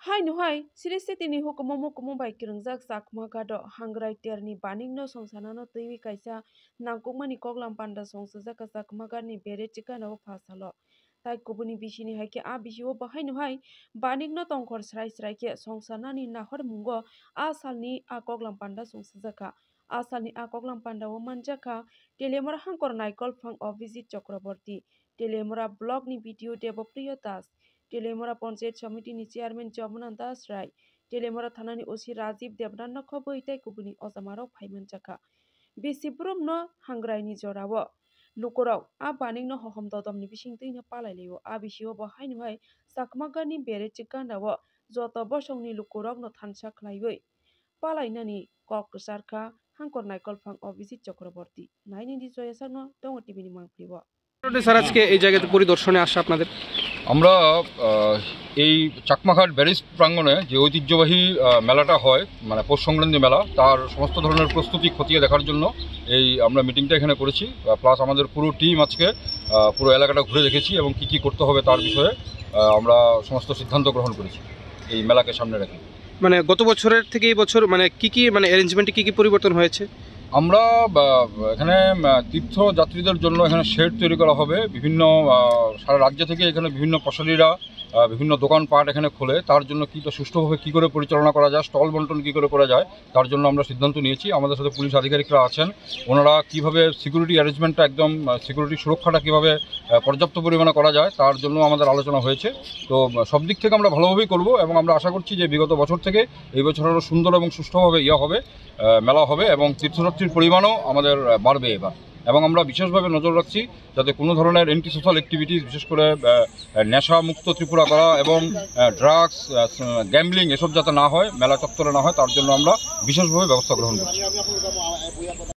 Hai no hai, sirese tini hukumu bai kirangjak sakma gado hangrai terni baning no songsana no tiwi kaisa nangkukmani koklam panda songsajaka sakma gani bere chika no phasalo. Tai kubuni bisini hai ke a bisio bahai no hai baning no tongkor srai ke songsana ni nahor mungo a salni a koklam panda songsajaka. Asalni a koklam panda o manjaka telemora hangkor naikol phang visit Chakraborty telemora blog ni video debo priyo das telemora panchayat সমিতিনি chairman Jamuna Das Roy telemora থানানি OC Rajib Debnath খবই তাই কুবুনি অজামারক ফাইমান জাকা বেসিব্রম ন হাংগ্রাইনি জরাও লুকরাও আ বানিং ন হহম দদমনি বিসিং তৈন পালাইলেও আ বিসিও বহাই নহাই সাকমাগানি বেরে চিকান্দাও যত বসংনি লুকরক ন থানসা খ্লাইবই পালাইনানি কক সারখা হাংকর নাইকল ফাং অভিজিৎ চক্রবর্তী নাইনি দি জয়াসাং ন দङ টিভিনি মাংপ্লিব স্যার আজকে এই জায়গাতে পরিদর্শনে আসা আপনাদের আমরা এই চাকমাঘাট ব্যারেজ প্রাঙ্গণে যে ঐতিহ্যবাহী মেলাটা হয় মানে পৌষ সংক্রান্তি মেলা তার সমস্ত ধরনের প্রস্তুতি খতিয়ে দেখার জন্য এই আমরা মিটিংটা এখানে করেছি প্লাস আমাদের পুরো টিম আজকে পুরো এলাকাটা ঘুরে দেখেছি এবং কি কি করতে হবে তার বিষয়ে আমরা সমস্ত সিদ্ধান্ত গ্রহণ করেছি এই মেলাকে সামনে রেখে। মানে গত বছরের থেকে এই বছর মানে কি মানে অ্যারেঞ্জমেন্টে কি পরিবর্তন হয়েছে? আমরা এখানে তীর্থযাত্রীদের জন্য এখানে শেড তৈরি করা হবে বিভিন্ন সারা রাজ্য থেকে এখানে বিভিন্ন পশালীরা বিভিন্ন দোকানপাট এখানে খোলে তার জন্য সুষ্ঠুভাবে কী করে পরিচালনা করা যায় স্টল বন্টন কী করে করা যায় তার জন্য আমরা সিদ্ধান্ত নিয়েছি। আমাদের সাথে পুলিশ আধিকারিকরা আছেন, ওনারা কীভাবে সিকিউরিটি অ্যারেঞ্জমেন্টটা একদম সিকিউরিটি সুরক্ষাটা কীভাবে পর্যাপ্ত পরিমাণে করা যায় তার জন্য আমাদের আলোচনা হয়েছে। তো সব দিক থেকে আমরা ভালোভাবেই করব এবং আমরা আশা করছি যে বিগত বছর থেকে এই বছর আরও সুন্দর এবং সুষ্ঠুভাবে হবে মেলা হবে এবং তীর্থযাত্রীর পরিমাণও আমাদের বাড়বে এবার। এবং আমরা বিশেষভাবে নজর রাখছি যাতে কোনো ধরনের অ্যান্টি সোশ্যাল অ্যাক্টিভিটিস বিশেষ করে নেশা মুক্ত ত্রিপুরা করা এবং ড্রাগস গ্যাম্বলিং এসব যাতে না হয় মেলা চত্বরে না হয় তার জন্য আমরা বিশেষভাবে ব্যবস্থা গ্রহণ করছি।